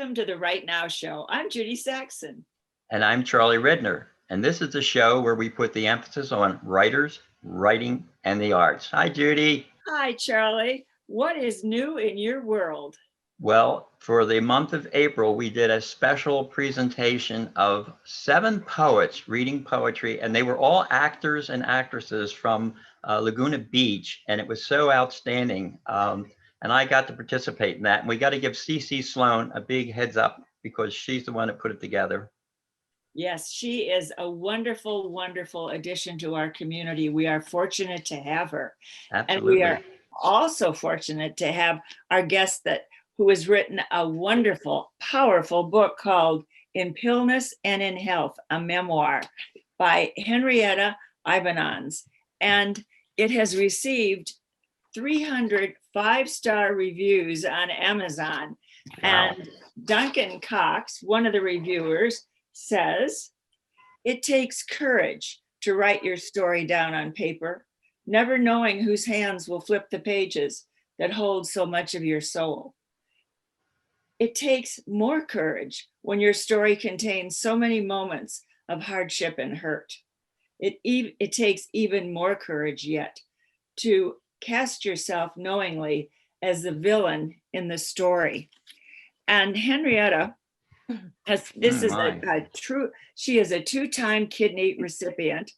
Welcome to the Right Now Show. I'm Judy Saxon. And I'm Charlie Redner. And this is the show where we put the emphasis on writers, writing, and the arts. Hi, Judy. Hi, Charlie. What is new in your world? Well, for the month of April, we did a special presentation of 7 poets reading poetry, and they were all actors and actresses from Laguna Beach, and it was so outstanding. And I got to participate in that. And we got to give CC Sloan a big heads up because she's the one that put it together. Yes, she is a wonderful, wonderful addition to our community. We are fortunate to have her. Absolutely. And we are also fortunate to have our guest who has written a wonderful, powerful book called In Illness and in Health, a memoir by Henrietta Ivanons. And it has received 300 5-star reviews on Amazon. Wow. And Duncan Cox, one of the reviewers, says, "It takes courage to write your story down on paper, never knowing whose hands will flip the pages that hold so much of your soul. It takes more courage when your story contains so many moments of hardship and hurt. It takes even more courage yet to cast yourself knowingly as the villain in the story." And Henrietta, she is a 2-time kidney recipient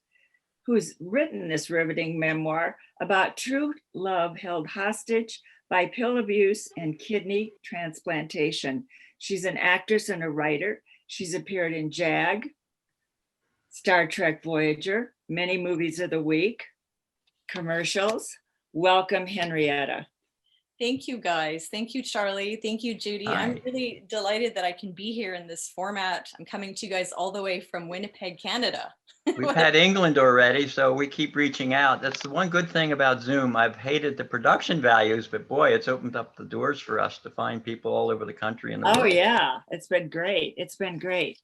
who's written this riveting memoir about true love held hostage by pill abuse and kidney transplantation. She's an actress and a writer. She's appeared in JAG, Star Trek Voyager, many movies of the week, commercials. Welcome, Henrietta. Thank you, guys. Thank you, Charlie. Thank you, Judy. Hi. I'm really delighted that I can be here in this format. I'm coming to you guys all the way from Winnipeg, Canada. We've had England already, so we keep reaching out. That's the one good thing about Zoom. I've hated the production values, but boy, it's opened up the doors for us to find people all over the country and the world. Oh yeah, it's been great. It's been great.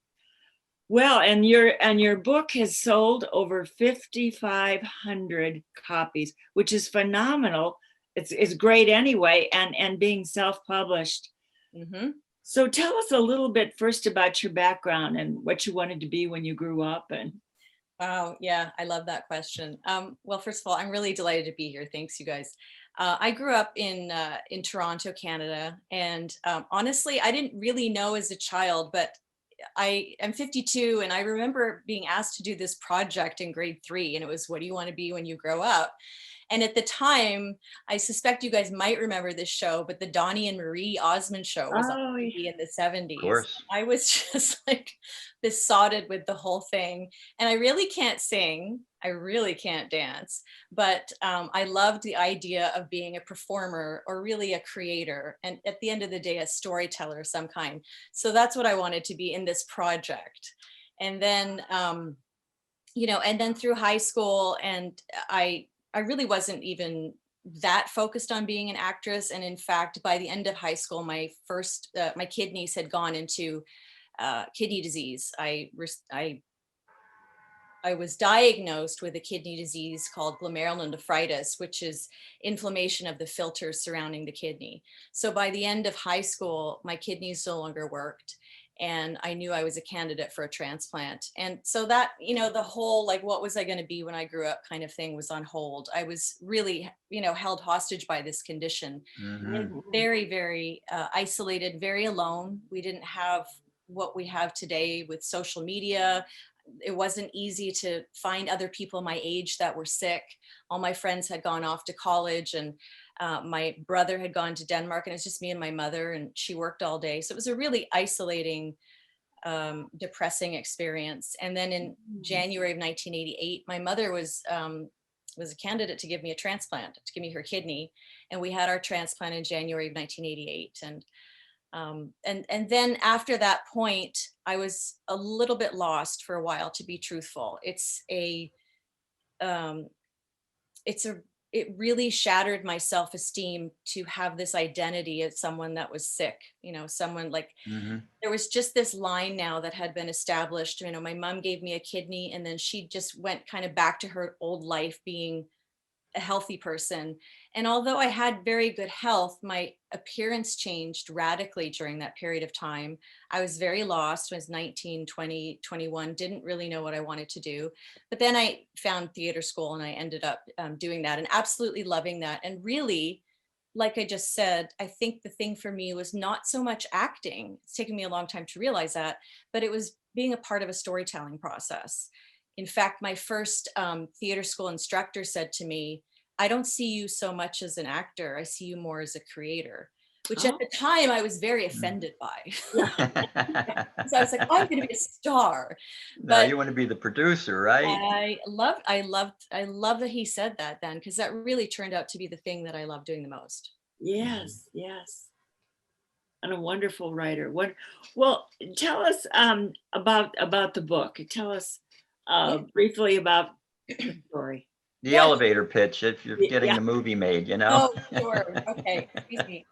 Well, and your book has sold over 5,500 copies, which is phenomenal. It's great anyway, and being self-published. Mm-hmm. So tell us a little bit first about your background and what you wanted to be when you grew up. And wow, yeah, I love that question. Well, first of all, I'm really delighted to be here. Thanks, you guys. I grew up in Toronto, Canada, and honestly, I didn't really know as a child, but I am 52, and I remember being asked to do this project in grade 3, and it was, what do you want to be when you grow up? And at the time, I suspect you guys might remember this show, but the Donnie and Marie Osmond show was on TV in the 70s. Of course. I was just like besotted with the whole thing. And I really can't sing. I really can't dance. But I loved the idea of being a performer, or really a creator. And at the end of the day, a storyteller of some kind. So that's what I wanted to be in this project. And then, and then through high school, and I really wasn't even that focused on being an actress. And in fact, by the end of high school, my kidneys had gone into kidney disease. I was diagnosed with a kidney disease called glomerulonephritis, which is inflammation of the filters surrounding the kidney. So by the end of high school, my kidneys no longer worked. And I knew I was a candidate for a transplant. And so that, the whole, like, what was I going to be when I grew up kind of thing was on hold. I was really, held hostage by this condition. Mm-hmm. And very, very isolated, very alone. We didn't have what we have today with social media. It wasn't easy to find other people my age that were sick. All my friends had gone off to college, and my brother had gone to Denmark, and it's just me and my mother, and she worked all day. So it was a really isolating, depressing experience. And then in January of 1988, my mother was a candidate to give me a transplant, to give me her kidney. And we had our transplant in January of 1988. And then after that point, I was a little bit lost for a while, to be truthful. It really shattered my self-esteem to have this identity as someone that was sick, someone like, Mm-hmm. There was just this line now that had been established. My mom gave me a kidney, and then she just went kind of back to her old life being a healthy person. And although I had very good health, my appearance changed radically during that period of time. I was very lost. I was 19, 20, 21, didn't really know what I wanted to do. But then I found theater school and I ended up doing that and absolutely loving that. And really, like I just said, I think the thing for me was not so much acting. It's taken me a long time to realize that, but it was being a part of a storytelling process. In fact, my first theater school instructor said to me, I don't see you so much as an actor. I see you more as a creator, which at Oh. the time I was very offended by. So I was like, I'm going to be a star. Now But you want to be the producer, right? I love that he said that then, because that really turned out to be the thing that I love doing the most. Yes, yes. And a wonderful writer. What, well, tell us about the book. Tell us briefly about the story. The Yeah. elevator pitch if you're getting Yeah. the movie made, you know? Oh, sure. Okay. Excuse me.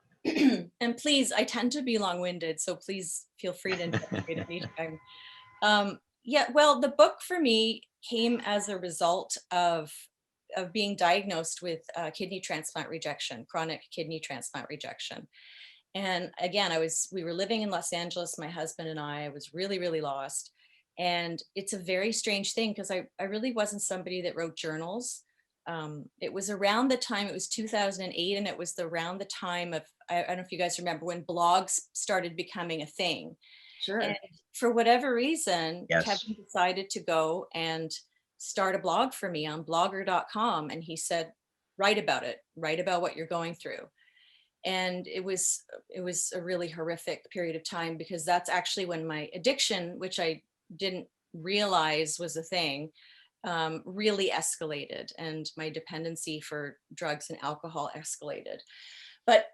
And please, I tend to be long-winded, so please feel free to interrupt me at any time. Yeah, well, the book for me came as a result of being diagnosed with kidney transplant rejection, chronic kidney transplant rejection. And again, we were living in Los Angeles, my husband and I was really, really lost. And it's a very strange thing because I really wasn't somebody that wrote journals. It was around the time, it was 2008, and it was around the time of, I don't know if you guys remember, when blogs started becoming a thing. Sure. And for whatever reason, Yes. Kevin decided to go and start a blog for me on blogger.com. And he said, write about it, write about what you're going through. And it was a really horrific period of time, because that's actually when my addiction, which I didn't realize was a thing, really escalated, and my dependency for drugs and alcohol escalated. But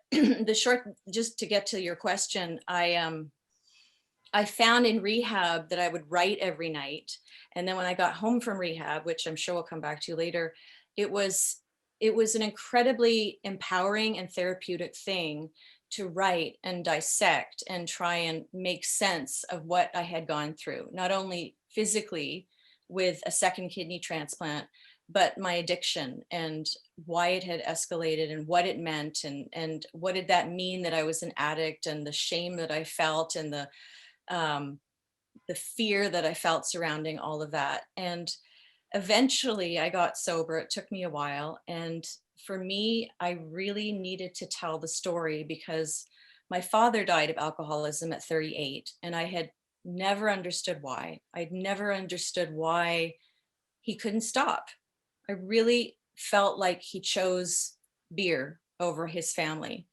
just to get to your question, I found in rehab that I would write every night. And then when I got home from rehab, which I'm sure we'll come back to later, it was an incredibly empowering and therapeutic thing to write and dissect and try and make sense of what I had gone through, not only physically with a second kidney transplant, but my addiction and why it had escalated and what it meant, and what did that mean that I was an addict, and the shame that I felt, and the fear that I felt surrounding all of that. And eventually I got sober. It took me a while. And for me, I really needed to tell the story because my father died of alcoholism at 38, and I had never understood why. I'd never understood why he couldn't stop. I really felt like he chose beer over his family.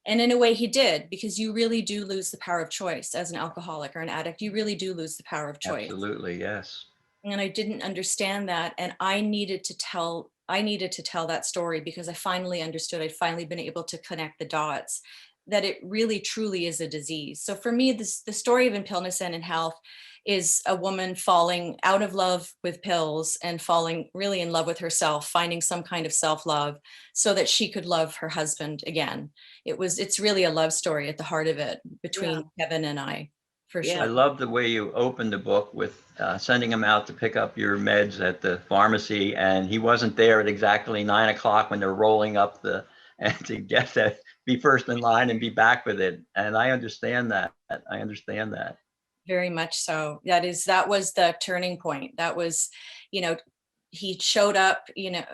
And in a way he did, because you really do lose the power of choice as an alcoholic or an addict. You really do lose the power of choice. Absolutely, yes. And I didn't understand that. And I needed to tell that story, because I finally understood. I'd finally been able to connect the dots, that it really truly is a disease. So for me, the story of In Pillness and in Health is a woman falling out of love with pills and falling really in love with herself, finding some kind of self-love so that she could love her husband again. It's really a love story at the heart of it between Kevin and I, for Yeah. sure. I love the way you opened the book with sending him out to pick up your meds at the pharmacy, and he wasn't there at exactly 9 o'clock when they're rolling up and to get that, be first in line and be back with it. And I understand that. Very much so. That was the turning point. That was, he showed up,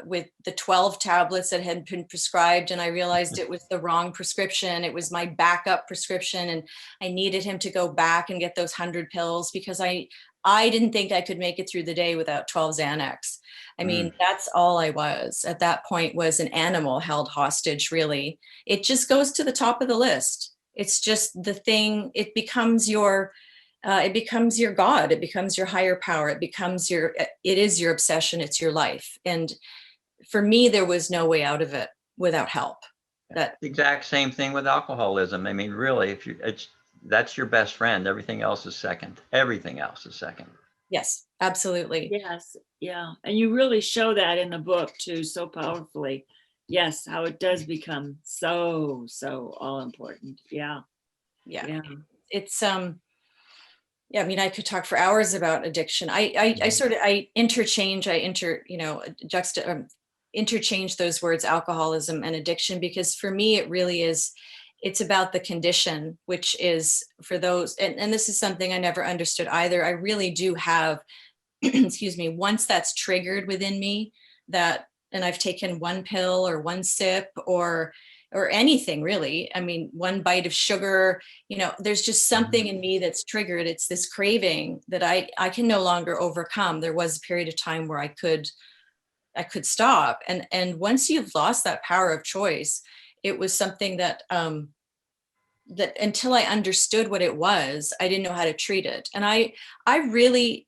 with the 12 tablets that had been prescribed, and I realized it was the wrong prescription. It was my backup prescription, and I needed him to go back and get those 100 pills, because I didn't think I could make it through the day without 12 Xanax. I mean, that's all I was at that point, was an animal held hostage, really. It just goes to the top of the list. It's just the thing. It becomes your God. It becomes your higher power. It is your obsession. It's your life. And for me, there was no way out of it without help. The exact same thing with alcoholism. I mean, really, that's your best friend. Everything else is second. Yes, absolutely. Yes. Yeah. And you really show that in the book too, so powerfully. Yes. How it does become so all important. Yeah. It's, I mean, I could talk for hours about addiction. I interchange, interchange those words, alcoholism and addiction, because for me, it really is, it's about the condition, which is for those, and this is something I never understood either. I really do have, excuse me, once that's triggered within me, that, and I've taken one pill or one sip or anything really. I mean, one bite of sugar, you know, there's just something in me that's triggered. It's this craving that I can no longer overcome. There was a period of time where I could stop. And once you've lost that power of choice, it was something that, that until I understood what it was, I didn't know how to treat it. And I really,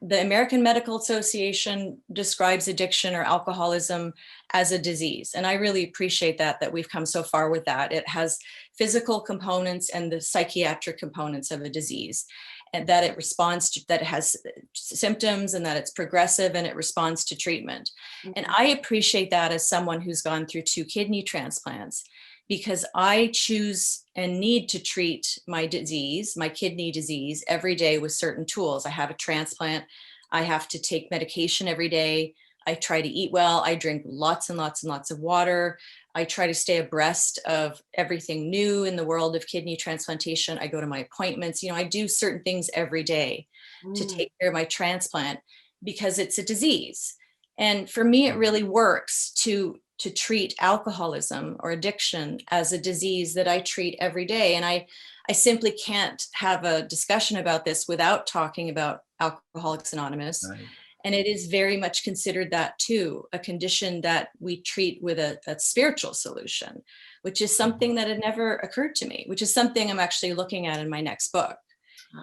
the American Medical Association describes addiction or alcoholism as a disease. And I really appreciate that we've come so far with that. It has physical components and the psychiatric components of a disease, and that it responds to, that it has symptoms and that it's progressive and it responds to treatment. And I appreciate that as someone who's gone through 2 kidney transplants, because I choose and need to treat my disease, my kidney disease, every day with certain tools. I have a transplant. I have to take medication every day. I try to eat well. I drink lots and lots and lots of water. I try to stay abreast of everything new in the world of kidney transplantation. I go to my appointments. You know, I do certain things every day to take care of my transplant because it's a disease. And for me, it really works to treat alcoholism or addiction as a disease that I treat every day. And I simply can't have a discussion about this without talking about Alcoholics Anonymous. Right. And it is very much considered that too, a condition that we treat with a spiritual solution, which is something that had never occurred to me, which is something I'm actually looking at in my next book,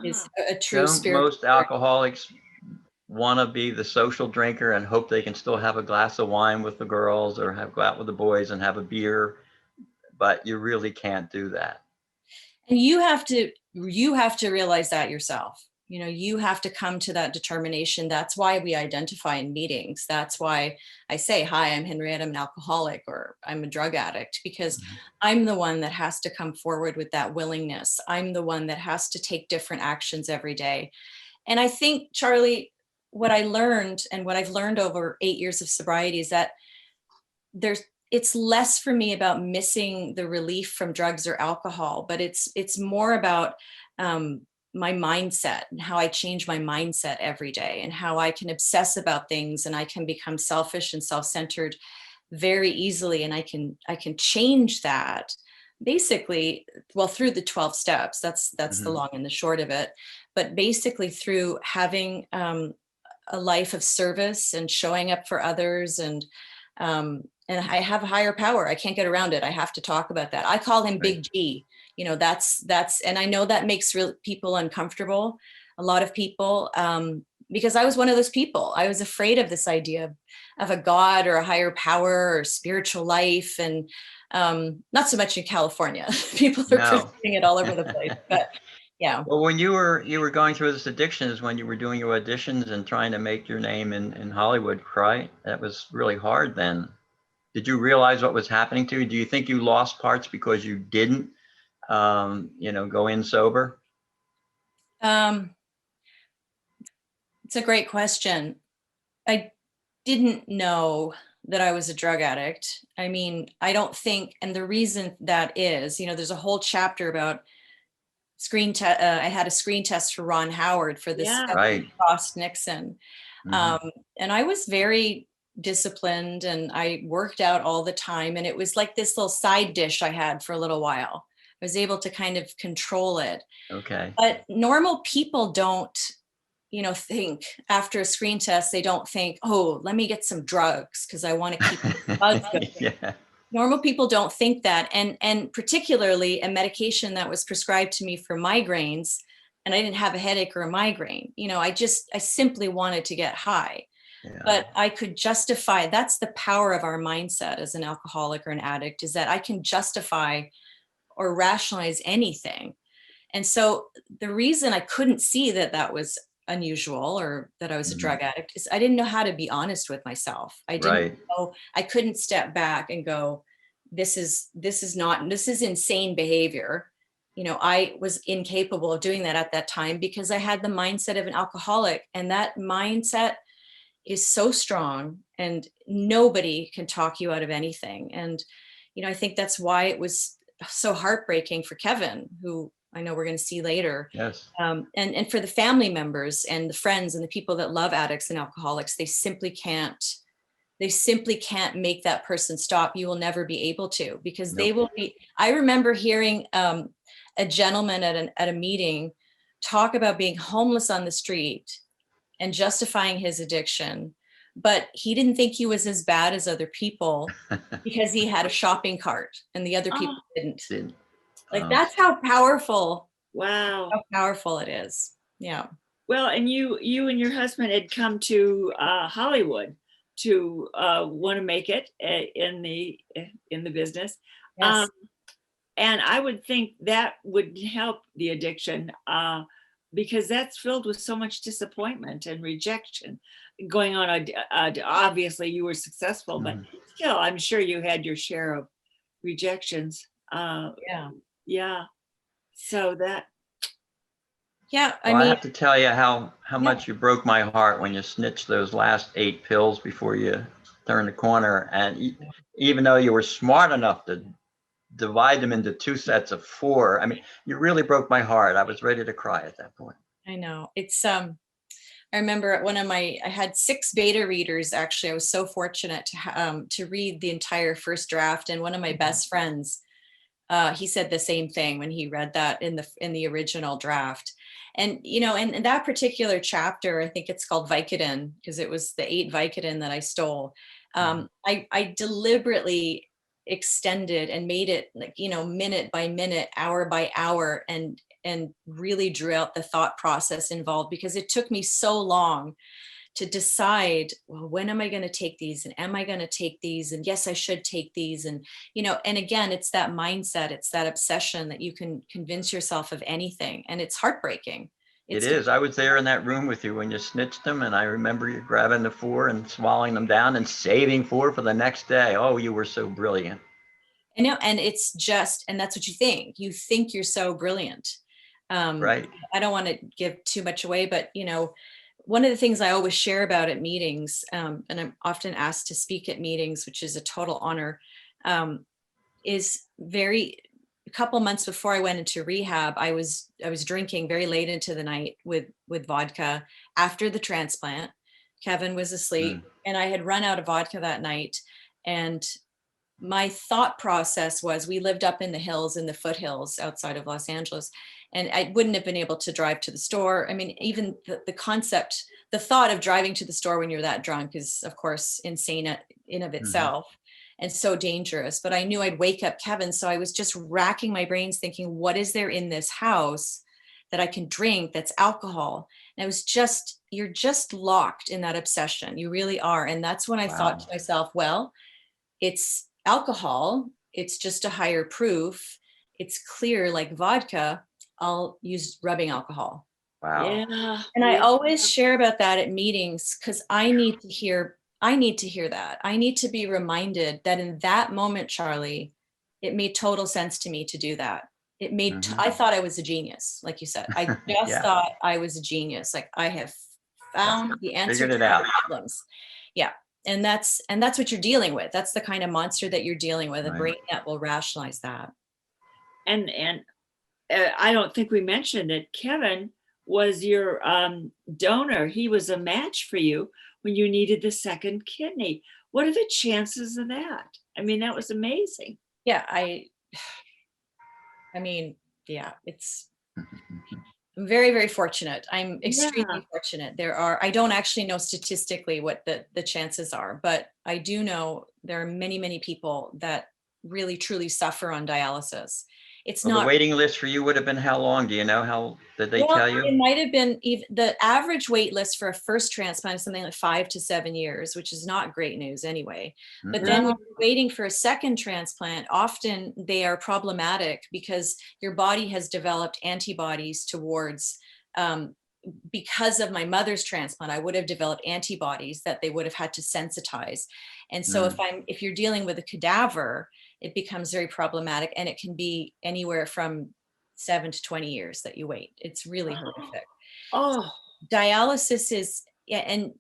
is a true Don't spiritual. most alcoholics want to be the social drinker and hope they can still have a glass of wine with the girls or go out with the boys and have a beer, but you really can't do that. And you have to realize that yourself. You know, you have to come to that determination. That's why we identify in meetings. That's why I say, hi, I'm Henrietta, I'm an alcoholic, or I'm a drug addict, because I'm the one that has to come forward with that willingness. I'm the one that has to take different actions every day. And I think, Charlie, what I learned and what I've learned over 8 years of sobriety is that it's less for me about missing the relief from drugs or alcohol, but it's more about my mindset and how I change my mindset every day and how I can obsess about things and I can become selfish and self-centered very easily. And I can change that basically, well, through the 12 steps. That's the long and the short of it. But basically through having a life of service and showing up for others, and I have a higher power. I can't get around it. I have to talk about that. I call him Big G. You know, that's, and I know that makes people uncomfortable, a lot of people, because I was one of those people. I was afraid of this idea of a God or a higher power or spiritual life, and not so much in California. People are pursuing it all over the place, but yeah. Well, when you were going through this addiction is when you were doing your auditions and trying to make your name in Hollywood, right? That was really hard then. Did you realize what was happening to you? Do you think you lost parts because you didn't, go in sober? It's a great question. I didn't know that I was a drug addict. I mean, I don't think, and the reason that is, there's a whole chapter about screen test. I had a screen test for Ron Howard for this Frost Nixon. And I was very disciplined and I worked out all the time. And it was like this little side dish I had for a little while. I was able to kind of control it. Okay. But normal people don't, think after a screen test, they don't think, oh, let me get some drugs because I want to keep the buzz going. Yeah. Normal people don't think that. And particularly a medication that was prescribed to me for migraines, and I didn't have a headache or a migraine. I simply wanted to get high. Yeah. But I could justify, that's the power of our mindset as an alcoholic or an addict, is that I can justify or rationalize anything. And so the reason I couldn't see that was unusual or that I was a drug addict is I didn't know how to be honest with myself. I didn't know, I couldn't step back and go, this is insane behavior. I was incapable of doing that at that time because I had the mindset of an alcoholic, and that mindset is so strong, and nobody can talk you out of anything. And, I think that's why it was so heartbreaking for Kevin, who I know we're going to see later. Yes. And for the family members and the friends and the people that love addicts and alcoholics, they simply can't make that person stop. You will never be able to, because they Nope. will be. I remember hearing a gentleman at a meeting talk about being homeless on the street and justifying his addiction, but he didn't think he was as bad as other people because he had a shopping cart and the other people Oh, didn't. Did- Like, that's how powerful wow. it is. Yeah. Well, and you and your husband had come to Hollywood to want to make it in the business. Yes. And I would think that would help the addiction because that's filled with so much disappointment and rejection going on. Obviously, you were successful, but Mhm. still, I'm sure you had your share of rejections. Yeah. Yeah. So that, Yeah. I Well, I mean, have to tell you how much you broke my heart when you snitched those last 8 pills before you turned the corner. And even though you were smart enough to divide them into 2 sets of 4, I mean, you really broke my heart. I was ready to cry at that point. I know it's, I remember I had 6 beta readers. Actually, I was so fortunate to read the entire first draft. And one of my best friends, he said the same thing when he read that in the original draft. And, in that particular chapter, I think it's called Vicodin, because it was the 8 Vicodin that I stole. I deliberately extended and made it, like, minute by minute, hour by hour, and really drew out the thought process involved, because it took me so long to decide, well, when am I going to take these, and am I going to take these, and yes, I should take these. And and again, it's that mindset, it's that obsession that you can convince yourself of anything, and it's heartbreaking. It It's is. I was there in that room with you when you snitched them, and I remember you grabbing the 4 and swallowing them down and saving 4 for the next day. Oh, you were so brilliant. and it's just, and that's what you think you're so brilliant. Right. I don't want to give too much away, but one of the things I always share about at meetings, and I'm often asked to speak at meetings, which is a total honor, is a couple months before I went into rehab, I was drinking very late into the night with vodka after the transplant. Kevin was asleep, and I had run out of vodka that night. And my thought process was, we lived up in the hills, in the foothills outside of Los Angeles, and I wouldn't have been able to drive to the store. I mean, even the concept, the thought of driving to the store when you're that drunk is, of course, insane in of itself, and so dangerous. But I knew I'd wake up Kevin, so I was just racking my brains thinking, what is there in this house that I can drink that's alcohol? And I was just, you're just locked in that obsession. You really are. And that's when I thought to myself, well, it's alcohol, it's just a higher proof, it's clear like vodka, I'll use rubbing alcohol. Wow. yeah. And I always share about that at meetings, because I need to hear that. I need to be reminded that in that moment, Charlie, it made total sense to me to do that. It made, I thought I was a genius. Like you said, I just Yeah. thought I was a genius. Like, I have found the answer Figured to it out. my problems. Yeah. And that's what you're dealing with. That's the kind of monster that you're dealing with, a Right. brain that will rationalize that. And I don't think we mentioned that Kevin was your donor. He was a match for you when you needed the second kidney. What are the chances of that? I mean, that was amazing. Yeah. I mean, yeah, I'm very, very fortunate. I'm extremely fortunate. I don't actually know statistically what the chances are, but I do know there are many, many people that really, truly suffer on dialysis. It's Well, not. the waiting list for you would have been how long? Do you know how, did they Well, tell you? it might have been the average wait list for a first transplant is something like 5 to 7 years, which is not great news anyway. But then when you're waiting for a second transplant, often they are problematic because your body has developed antibodies towards, because of my mother's transplant, I would have developed antibodies that they would have had to sensitize. And so if you're dealing with a cadaver, it becomes very problematic, and it can be anywhere from 7 to 20 years that you wait. It's really horrific. Oh, Dialysis is, yeah, and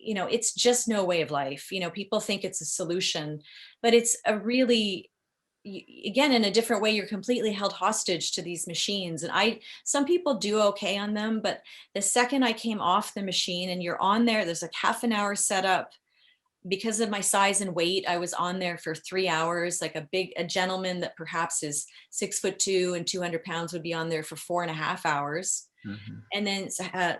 it's just no way of life. People think it's a solution, but it's a really, again, in a different way, you're completely held hostage to these machines. And some people do okay on them, but the second I came off the machine and you're on there, there's like half an hour setup. Because of my size and weight, I was on there for 3 hours. Like a gentleman that perhaps is 6'2" and 200 pounds would be on there for 4.5 hours. Mhm. And then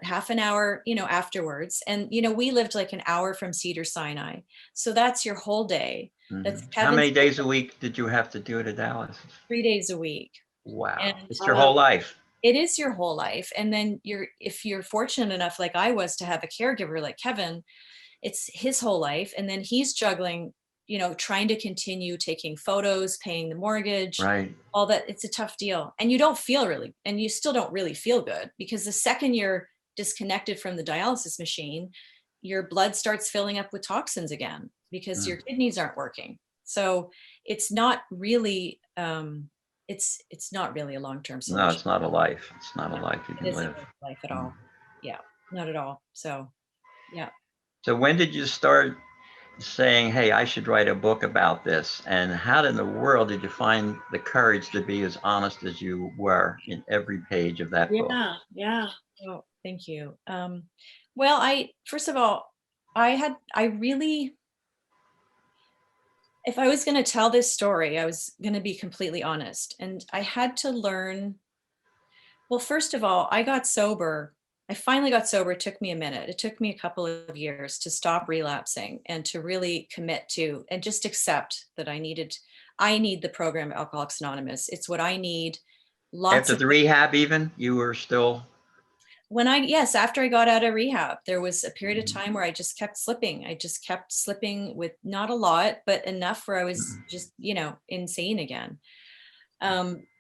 half an hour, afterwards. And, we lived like an hour from Cedar Sinai. So that's your whole day. That's Mhm. How Kevin's many days a week did you have to do it at Dallas? 3 days a week. Wow. And It's your whole life. it is your whole life. And then if you're fortunate enough, like I was, to have a caregiver like Kevin, it's his whole life. And then he's juggling, trying to continue taking photos, paying the mortgage, Right. all that. It's a tough deal. And you still don't really feel good, because the second you're disconnected from the dialysis machine, your blood starts filling up with toxins again because your kidneys aren't working. So it's not really, it's not really a long-term No, solution. it's not a life. It's not a life you It can isn't live. life at all. Yeah, not at all. So, yeah. So when did you start saying, hey, I should write a book about this? And how in the world did you find the courage to be as honest as you were in every page of that book? Yeah, yeah. Oh, thank you. Well, first of all, I really, if I was going to tell this story, I was going to be completely honest. And I had to learn, well, first of all, I got sober. I finally got sober. It took me a minute. It took me a couple of years to stop relapsing and to really commit to and just accept that I need the program Alcoholics Anonymous. It's what I need. Lots After of the rehab even, you were still. yes, after I got out of rehab, there was a period of time where I just kept slipping. I just kept slipping with not a lot, but enough where I was just, insane again.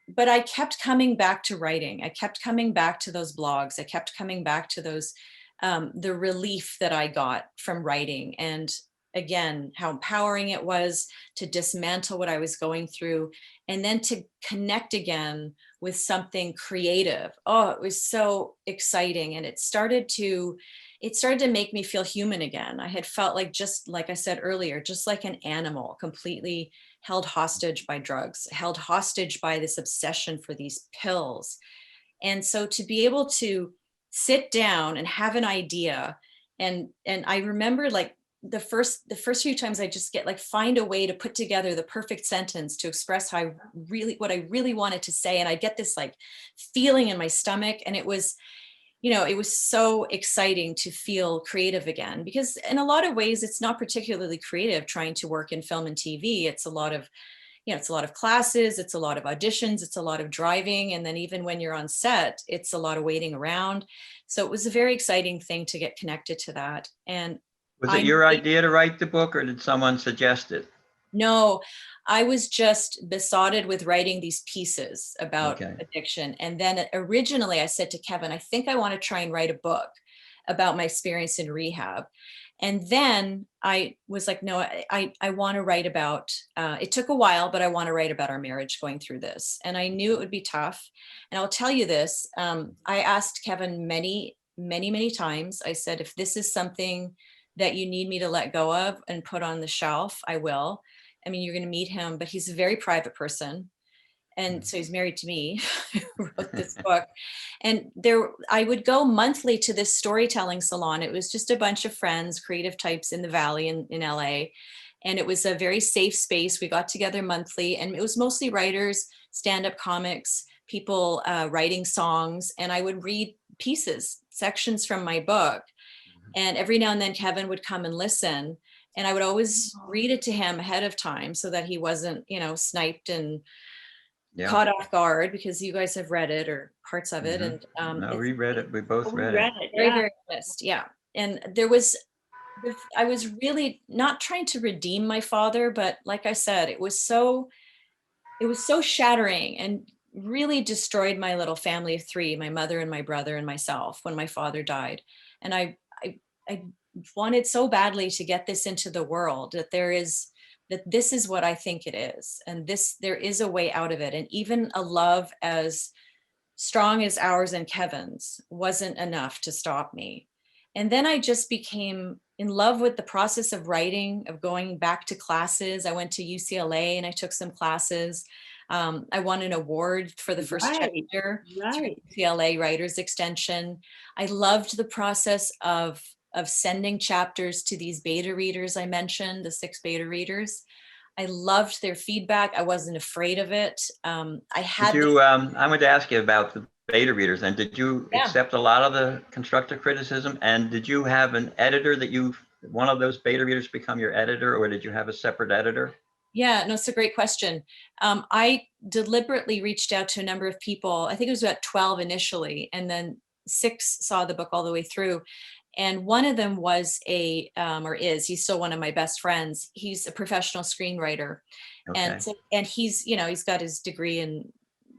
But I kept coming back to writing. I kept coming back to those blogs. I kept coming back to those, the relief that I got from writing. And again, how empowering it was to dismantle what I was going through and then to connect again with something creative. Oh, it was so exciting. And it started to make me feel human again. I had felt like, just like I said earlier, just like an animal, completely held hostage by drugs, held hostage by this obsession for these pills. And so to be able to sit down and have an idea, and I remember like the first few times I just get like, find a way to put together the perfect sentence to express what I really wanted to say. And I get this like feeling in my stomach. And it was so exciting to feel creative again, because in a lot of ways, it's not particularly creative trying to work in film and TV. It's a lot of, it's a lot of classes, it's a lot of auditions, it's a lot of driving. And then even when you're on set, it's a lot of waiting around. So it was a very exciting thing to get connected to that. And Was it your idea to write the book, or did someone suggest it? No, I was just besotted with writing these pieces about Okay. addiction. And then originally I said to Kevin, I think I want to try and write a book about my experience in rehab. And then I was like, no, I want to write about, it took a while, but I want to write about our marriage going through this. And I knew it would be tough. And I'll tell you this, I asked Kevin many, many, many times. I said, if this is something that you need me to let go of and put on the shelf, I will. I mean, you're going to meet him, but he's a very private person. And so he's married to me, who wrote this book. And I would go monthly to this storytelling salon. It was just a bunch of friends, creative types in the Valley in LA. And it was a very safe space. We got together monthly, and it was mostly writers, stand-up comics, people writing songs. And I would read sections from my book. And every now and then Kevin would come and listen. And I would always read it to him ahead of time so that he wasn't, sniped and caught off guard, because you guys have read it or parts of it. And No, we read it. We both We read read it. it. very, Yeah. very honest. Yeah. And I was really not trying to redeem my father, but like I said, it was so shattering and really destroyed my little family of three, my mother and my brother and myself, when my father died. And I wanted so badly to get this into the world, that this is what I think it is. And there is a way out of it. And even a love as strong as ours and Kevin's wasn't enough to stop me. And then I just became in love with the process of writing, of going back to classes. I went to UCLA and I took some classes. I won an award for the first Right, chapter through right. UCLA Writers Extension. I loved the process of sending chapters to these beta readers I mentioned, the 6 beta readers. I loved their feedback. I wasn't afraid of it. I Did had you, I wanted to ask you about the beta readers, and did you yeah. accept a lot of the constructive criticism? And did you have an editor that one of those beta readers become your editor, or did you have a separate editor? Yeah, no, it's a great question. I deliberately reached out to a number of people. I think it was about 12 initially, and then 6 saw the book all the way through. And one of them was or is, he's still one of my best friends. He's a professional screenwriter. And Okay. so, and he's, he's got his degree in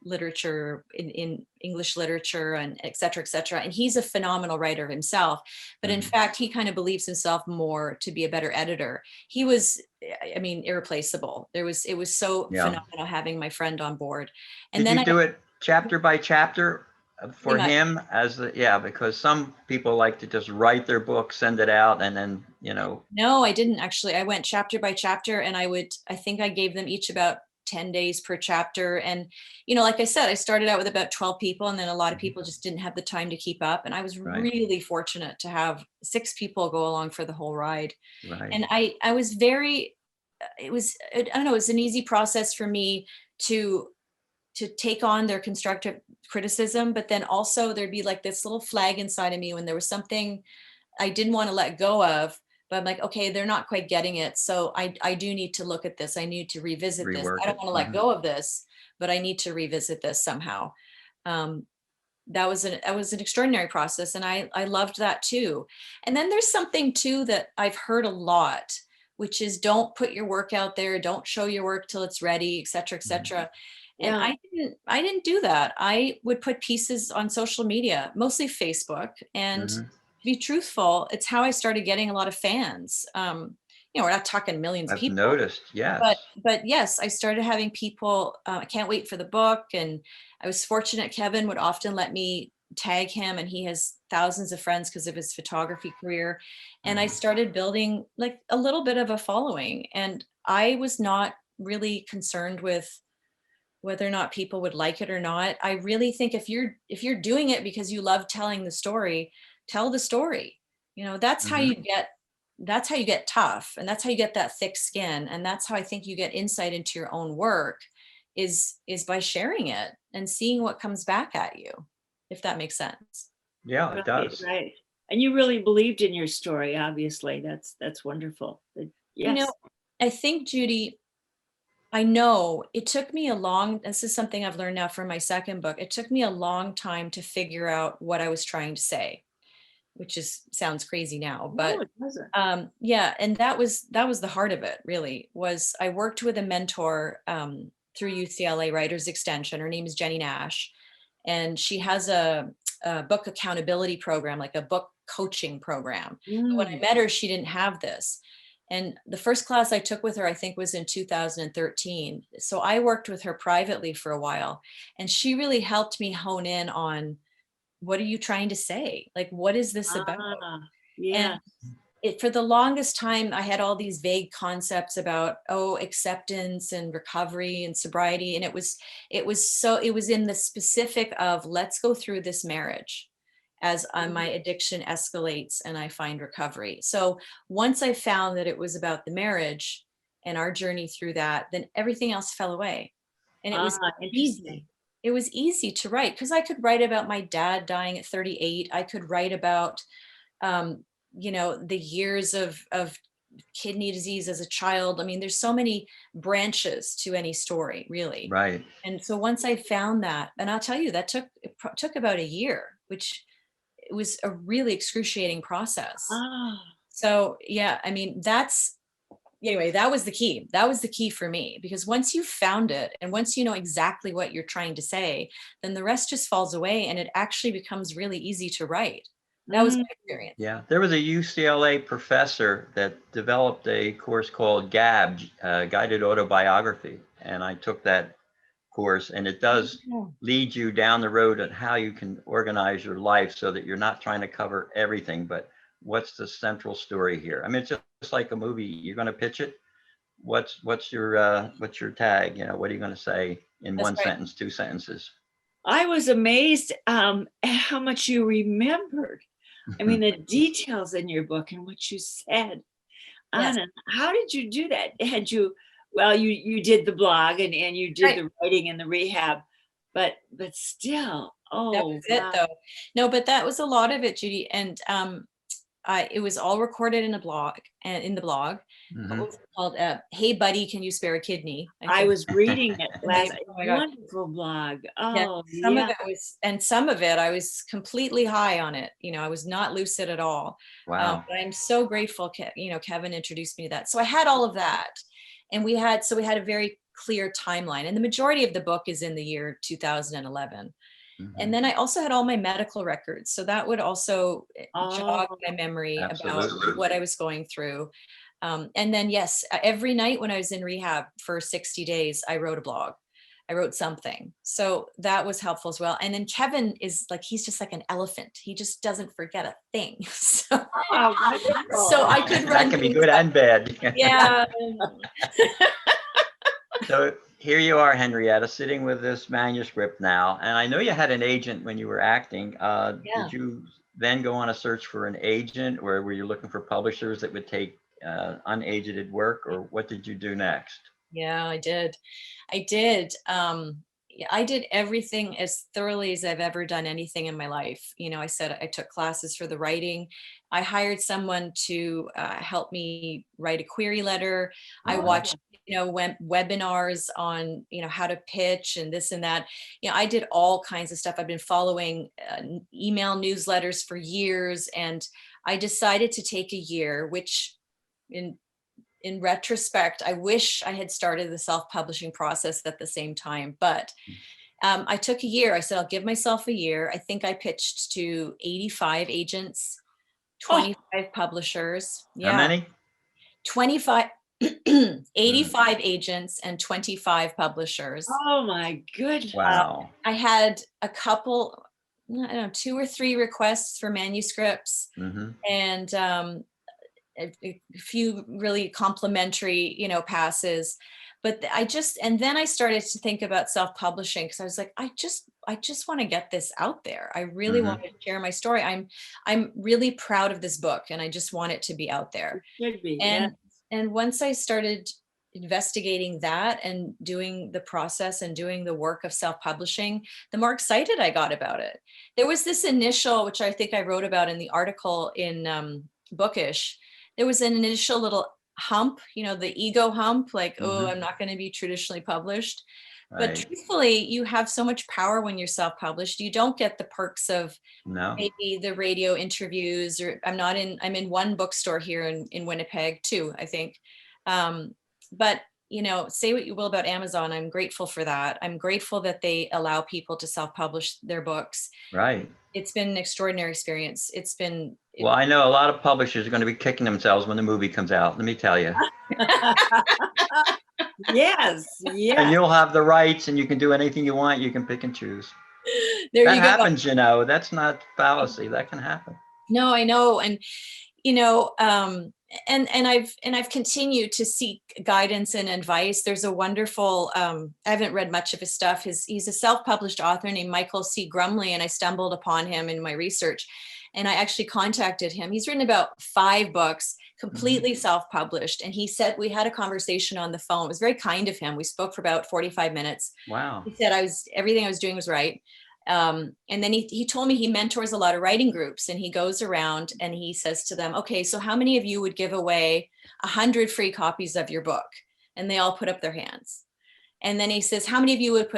literature, in English literature and et cetera, et cetera. And he's a phenomenal writer himself. But in Mhm. fact, he kind of believes himself more to be a better editor. He was, I mean, irreplaceable. It was so Yeah. phenomenal having my friend on board. And Did then you I do it chapter by chapter pretty for much, him yeah, because some people like to just write their book, send it out, and then, no, I didn't actually. I went chapter by chapter and I think I gave them each about 10 days per chapter. And, like I said, I started out with about 12 people and then a lot of people just didn't have the time to keep up. And I was right, really fortunate to have 6 people go along for the whole ride. right. And I was it was, I don't know, it was an easy process for me to take on their constructive criticism, but then also there'd be like this little flag inside of me when there was something I didn't want to let go of, but I'm like, okay, they're not quite getting it. So I do need to look at this. I need to revisit this. I Rework don't it. want to let go of this, but I need to revisit this somehow. Um, that was an extraordinary process. And I loved that too. And then there's something too that I've heard a lot, which is don't put your work out there. Don't show your work till it's ready, et cetera, et Mhm. cetera. And Yeah, I didn't do that. I would put pieces on social media, mostly Facebook. And to Mhm. be truthful, it's how I started getting a lot of fans. We're not talking millions of I've people, noticed, yes. but yes, I started having people, I can't wait for the book. And I was fortunate, Kevin would often let me tag him, and he has thousands of friends because of his photography career. And I Mhm. started building like a little bit of a following. And I was not really concerned with whether or not people would like it or not. I really think if you're doing it because you love telling the story, tell the story. That's how Mhm. you get tough, and that's how you get that thick skin, and that's how I think you get insight into your own work is by sharing it and seeing what comes back at you, if that makes sense. Yeah, it right, does. right. And you really believed in your story, obviously. That's wonderful. You know, Yes. I think, Judy, I know it took me this is something I've learned now from my second book. It took me a long time to figure out what I was trying to say, which sounds crazy now, No, but it doesn't. yeah. And that was the heart of it, really. Was I worked with a mentor through UCLA Writers Extension. Her name is Jenny Nash, and she has a book accountability program, like a book coaching program. But when I Mm. met her, she didn't have this. And the first class I took with her, I think, was in 2013. So I worked with her privately for a while, and she really helped me hone in on, what are you trying to say? Like, what is this about? Ah, And yeah. for the longest time, I had all these vague concepts about, acceptance and recovery and sobriety. And it was in the specific of, let's go through this marriage as my addiction escalates and I find recovery. So once I found that it was about the marriage and our journey through that, then everything else fell away. And it was Ah, interesting. easy. It was easy to write because I could write about my dad dying at 38. I could write about um, the years of kidney disease as a child. I mean, there's so many branches to any story, really. Right. And so once I found that, and I'll tell you, took about a year, which it was a really excruciating process. Ah, So yeah, I mean, anyway, that was the key. That was the key for me, because once you found it and once you know exactly what you're trying to say, then the rest just falls away and it actually becomes really easy to write. That was mm, my experience. Yeah, there was a UCLA professor that developed a course called GAB, Guided Autobiography, and I took that course, and it does Yeah. lead you down the road on how you can organize your life so that you're not trying to cover everything, but what's the central story here? I mean, it's just like a movie. You're going to pitch it. What's your tag? You know, what are you going to say in That's one right. sentence, two sentences? I was amazed at how much you remembered. I mean, the details in your book and what you said. Yes. Anna, how did you do that? Had you, well, you did the blog and you did Right. the writing and the rehab, but still, That oh, was it wow. though. No, but that was a lot of it, Judy. And it was all recorded in a blog and in the blog. What Mhm. was it called? Hey buddy, can you spare a kidney? I I think. was reading it last, Oh my God. wonderful blog. Yeah, Oh, some of yeah. it was, and some of it I was completely high on it. You know, I was not lucid at all. Wow. But I'm so grateful, you know, Kevin introduced me to that. So I had all of that, and we had a very clear timeline, and the majority of the book is in the year 2011. Mhm. And then I also had all my medical records, so that would also jog Oh, my memory about Absolutely. what I was going through. And then yes, every night when I was in rehab for 60 days, I wrote a blog. I wrote something. So that was helpful as well. And then Kevin is like, he's just like an elephant. He just doesn't forget a thing. So, oh, wonderful. so I could That run can be things good up. and bad. Yeah. So here you are, Henrietta, sitting with this manuscript now. And I know you had an agent when you were acting. Yeah. Did you then go on a search for an agent, or were you looking for publishers that would take unagented work, or what did you do next? Yeah, I did. I did. Yeah, I did everything as thoroughly as I've ever done anything in my life. You know, I said I took classes for the writing. I hired someone to help me write a query letter. I Mhm. watched, you know, webinars on, you know, how to pitch and this and that. You know, I did all kinds of stuff. I've been following email newsletters for years, and I decided to take a year, which in retrospect, I wish I had started the self-publishing process at the same time, but I took a year. I said, I'll give myself a year. I think I pitched to 85 agents, Oh, 25 publishers. How Yeah, many? 25, Mm. 85 agents and 25 publishers. oh my goodness. Wow. I had a couple, I don't know, 2 or 3 requests for manuscripts, Hmm. and a few really complimentary, you know, passes. But and then I started to think about self-publishing, because I was like, I just want to get this out there. I really Hmm. want to share my story. I'm really proud of this book, and I just want it to be out there. Should be, yeah. And once I started investigating that and doing the process and doing the work of self-publishing, the more excited I got about it. There was this initial, which I think I wrote about in the article in Bookish, there was an initial little hump, you know, the ego hump, like, oh, Mhm. I'm not going to be traditionally published. But Right. truthfully, you have so much power when you're self-published. You don't get the perks of No. maybe the radio interviews, or I'm in one bookstore here in Winnipeg too, I think. But you know, say what you will about Amazon, I'm grateful for that. I'm grateful that they allow people to self-publish their books. Right. It's been an extraordinary experience. Well, I know a lot of publishers are going to be kicking themselves when the movie comes out. Let me tell you. Yes, And yes. you'll have the rights, and you can do anything you want. You can pick and choose. There That you go. happens, you know. That's not fallacy. That can happen. No, I know. And you know, and I've continued to seek guidance and advice. There's a wonderful, I haven't read much of his stuff. He's a self-published author named Michael C. Grumley, and I stumbled upon him in my research, and I actually contacted him. He's written about 5 books, completely self-published, and he said, we had a conversation on the phone. It was very kind of him. We spoke for about 45 minutes. Wow. He said everything I was doing was right. And then he told me he mentors a lot of writing groups, and he goes around and he says to them, okay, so how many of you would give away 100 free copies of your book? And they all put up their hands. And then he says, how many of you would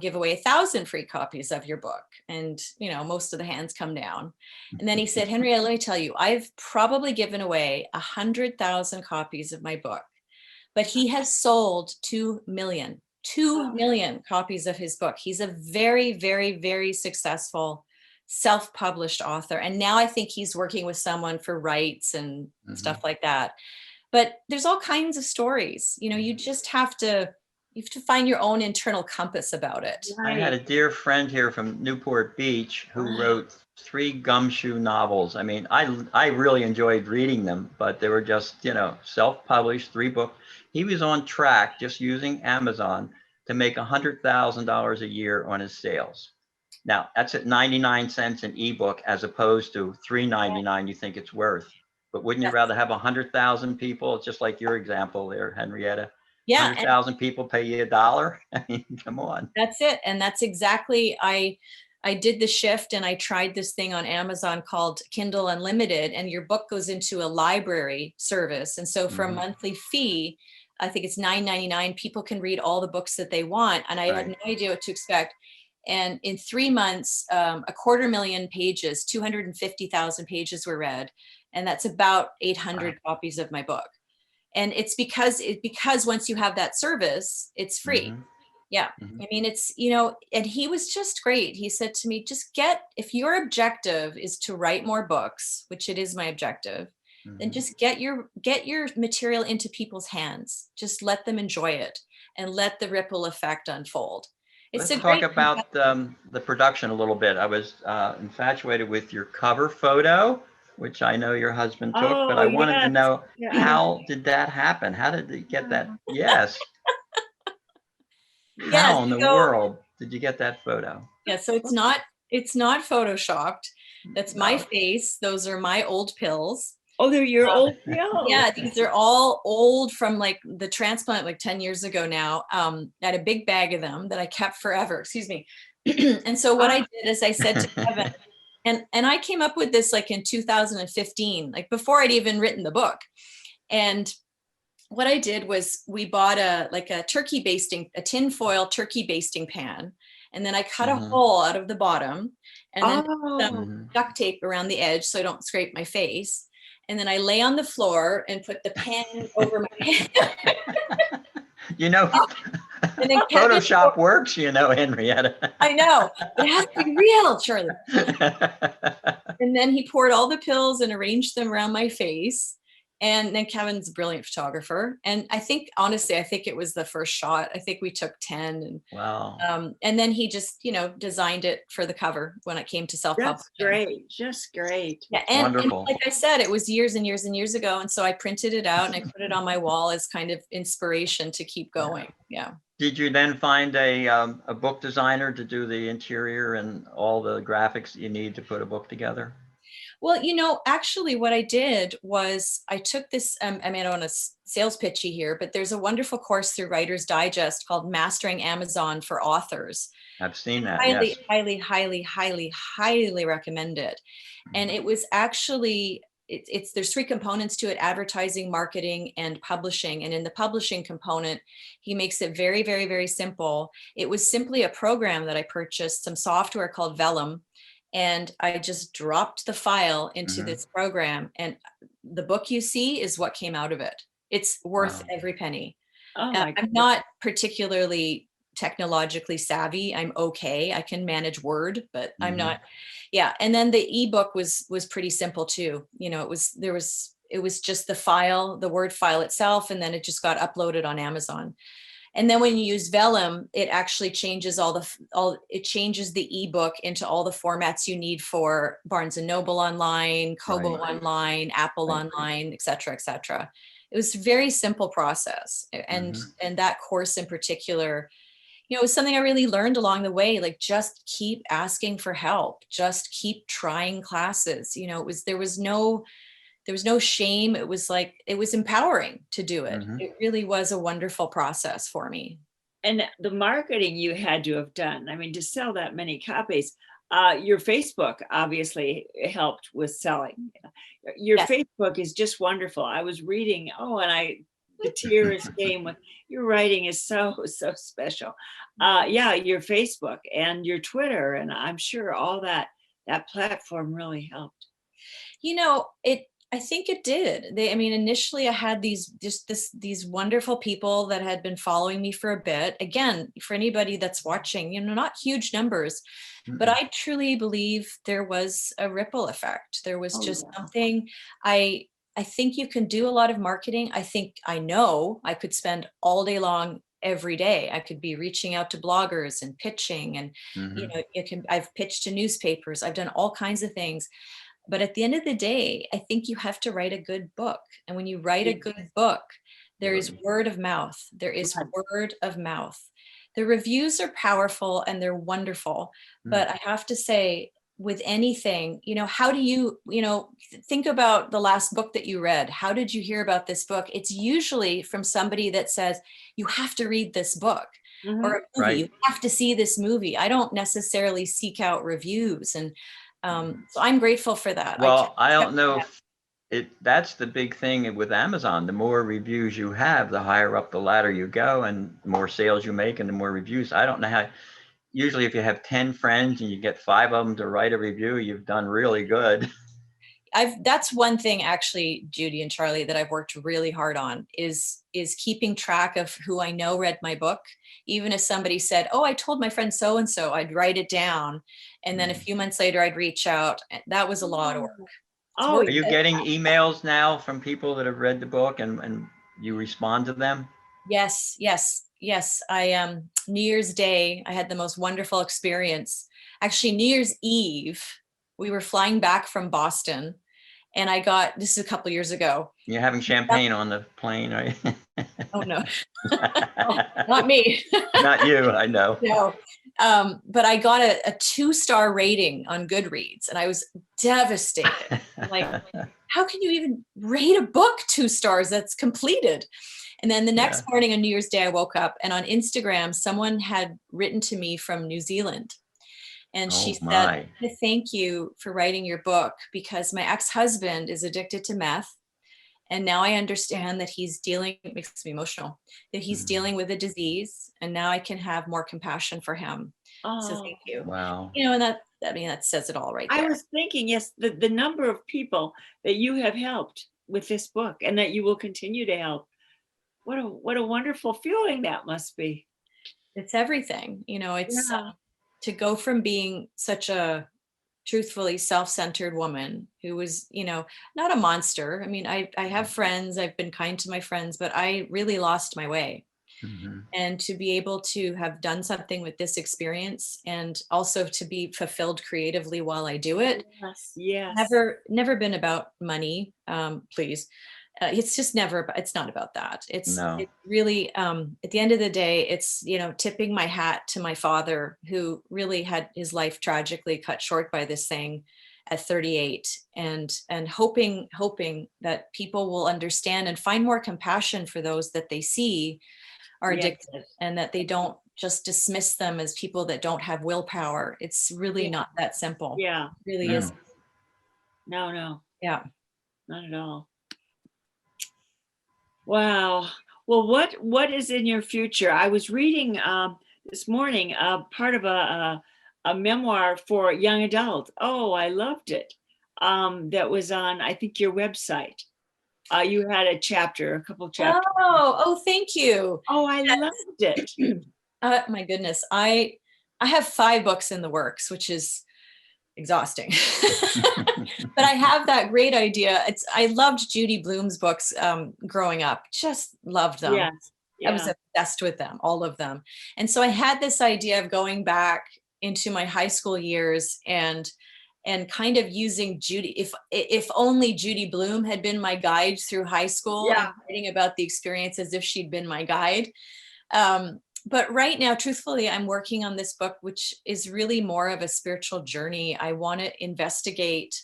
give away 1,000 free copies of your book? And, you know, most of the hands come down. And then he said, Henrietta, let me tell you, I've probably given away 100,000 copies of my book, but he has sold 2 million copies of his book. He's a very, very, very successful self-published author. And now I think he's working with someone for rights and stuff like that. But there's all kinds of stories. You know, you just have to you have to find your own internal compass about it. I had a Right. dear friend here from Newport Beach who wrote 3 gumshoe novels. I mean, I really enjoyed reading them, but they were just, self-published, 3 book. He was on track just using Amazon to make $100,000 a year on his sales. Now, that's at 99 cents an ebook as opposed to $3.99 you think it's worth. But wouldn't you Yes. rather have 100,000 people, just like your example there, Henrietta? Yeah, 100,000 people pay you $1? I mean, come on. that's it. And that's exactly, I did the shift and I tried this thing on Amazon called Kindle Unlimited, and your book goes into a library service. And so for a Mhm. monthly fee, I think it's $9.99, people can read all the books that they want. And I had no Right. idea what to expect. And in 3 months, 250,000 pages, 250,000 pages were read. And that's about 800 copies of my book. And it's because once you have that service, it's free. Mhm. Yeah. Mhm. I mean, it's, and he was just great. He said to me, just if your objective is to write more books, which it is my objective, then Mhm. just get your material into people's hands. Just let them enjoy it and let the ripple effect unfold. It's Let's a talk great, about the production a little bit. I was infatuated with your cover photo, which I know your husband took, but Oh, I wanted to yes. know, Yeah, I don't. how did that happen? How did you get that? Yes. yes. How in the So world did you get that photo? yeah, so it's not photoshopped. That's my No. face. Those are my old pills. Oh, they're your Uh, old pills. Yeah, these are all old from like the transplant like 10 years ago now. I had a big bag of them that I kept forever, excuse me. And so what I Ah, did is I said to Kevin, and I came up with this like in 2015, like before I'd even written the book. And what I did was we bought a tin foil turkey basting pan. And then I cut a Mhm. hole out of the bottom and then put some oh, Mhm. duct tape around the edge so I don't scrape my face. And then I lay on the floor and put the pan over my head. You know, And then Kevin, Photoshop works, Henrietta. I know, it has to be real, Charlie. And then he poured all the pills and arranged them around my face. And then Kevin's a brilliant photographer. And I think, honestly, I think it was the first shot. I think we took 10. Wow. And then he just, designed it for the cover when it came to that's self-publishing. great. Just great. Yeah, and Wonderful. like I said, it was years and years and years ago. And so I printed it out and I put it on my wall as kind of inspiration to keep going. Yeah. Did you then find a book designer to do the interior and all the graphics you need to put a book together? Well, actually what I did was I took this, I mean, I don't want to sales pitchy here, but there's a wonderful course through Writer's Digest called Mastering Amazon for Authors. I've seen that, Highly, yes. highly, highly, highly, highly recommend it. And it was actually, there's 3 components to it: advertising, marketing, and publishing. And in the publishing component, he makes it very, very, very simple. It was simply a program that I purchased, some software called Vellum, and I just dropped the file into Mhm. this program, and the book you see is what came out of it. It's worth Wow. every penny. Oh, my I'm goodness. not particularly technologically savvy. I'm okay. I can manage Word, but I'm Mhm. not. Yeah. And then the ebook was pretty simple too. It was just the file, the Word file itself, and then it just got uploaded on Amazon. And then when you use Vellum, it actually changes it changes the ebook into all the formats you need for Barnes and Noble online, Kobo Right. online, Apple Right. online, et cetera, et cetera. It was a very simple process. And Mhm. that course in particular, it was something I really learned along the way. Like, just keep asking for help, just keep trying classes. There was no shame. It was like, it was empowering to do it. Mhm. It really was a wonderful process for me. And the marketing you had to have done, I mean, to sell that many copies, your Facebook obviously helped with selling. Your Yes. Facebook is just wonderful. I was reading, the tears came with, your writing is so, so special. Yeah, your Facebook and your Twitter, and I'm sure all that platform really helped. I think it did. I mean, initially I had these wonderful people that had been following me for a bit. Again, for anybody that's watching, not huge numbers, but Mhm. I truly believe there was a ripple effect. There was Oh, just yeah. something. I think you can do a lot of marketing. I know I could spend all day long every day. I could be reaching out to bloggers and pitching, and Mhm. I've pitched to newspapers. I've done all kinds of things. But at the end of the day, I think you have to write a good book. And when you write a Yeah. good book, there is Right. word of mouth. There is Right. word of mouth. The reviews are powerful and they're wonderful. Mm. But I have to say, with anything, how do you, think about the last book that you read? How did you hear about this book? It's usually from somebody that says, you have to read this book, or Mhm. a movie, you Right. have to see this movie. I don't necessarily seek out reviews. And so I'm grateful for that. I Well, I check don't know that out. if that's the big thing with Amazon. The more reviews you have, the higher up the ladder you go, and the more sales you make and the more reviews. I don't know how, usually if you have 10 friends and you get 5 of them to write a review, you've done really good. That's one thing actually, Judy and Charlie, that I've worked really hard on is keeping track of who I know read my book. Even if somebody said, "Oh, I told my friend so and so," I'd write it down, and then a Mhm. few months later I'd reach out. That was a lot of work. It's Oh, work. Are you getting emails now from people that have read the book and you respond to them? Yes, yes, yes. I New Year's Day, I had the most wonderful experience. Actually, New Year's Eve, we were flying back from Boston, and this is a couple years ago. You're having champagne on the plane, right? Oh no, oh, not me. Not you, I know. No. But I got a 2-star rating on Goodreads, and I was devastated. Like, how can you even rate a book 2 stars that's completed? And then the next Yeah. morning on New Year's Day, I woke up and on Instagram, someone had written to me from New Zealand. And she Oh said, my. "Thank you for writing your book because my ex-husband is addicted to meth. And now I understand that it makes me emotional, that he's Mhm. dealing with a disease. And now I can have more compassion for him. So oh. thank you." Wow. And that says it all right I there. was thinking, yes, the number of people that you have helped with this book and that you will continue to help. What a wonderful feeling that must be. It's everything, it's Yeah. to go from being such a truthfully self-centered woman who was, not a monster. I mean, I have friends, I've been kind to my friends, but I really lost my way. Mhm. And to be able to have done something with this experience and also to be fulfilled creatively while I do it, Yes. Yes. never been about money, please. It's just it's not about that. No. It's really, at the end of the day, it's, tipping my hat to my father, who really had his life tragically cut short by this thing at 38, and hoping that people will understand and find more compassion for those that they see are Yes. addicted, and that they don't just dismiss them as people that don't have willpower. It's really Yeah. not that simple. Yeah. It really is. No. No, no, Yeah. not at all. Wow. Well, what is in your future? I was reading this morning part of a memoir for young adult. Oh, I loved it. That was on, I think, your website. You had a chapter, a couple chapters. Oh, thank you. Oh, I loved it. My goodness. I have 5 books in the works, which is exhausting. But I have that great idea. I loved Judy Blume's books growing up. Just loved them. Yes. I was Yeah. obsessed with them, all of them. And so I had this idea of going back into my high school years and kind of using Judy, if only Judy Blume had been my guide through high school, and Yeah. writing about the experience as if she'd been my guide. But right now, truthfully, I'm working on this book, which is really more of a spiritual journey. I want to investigate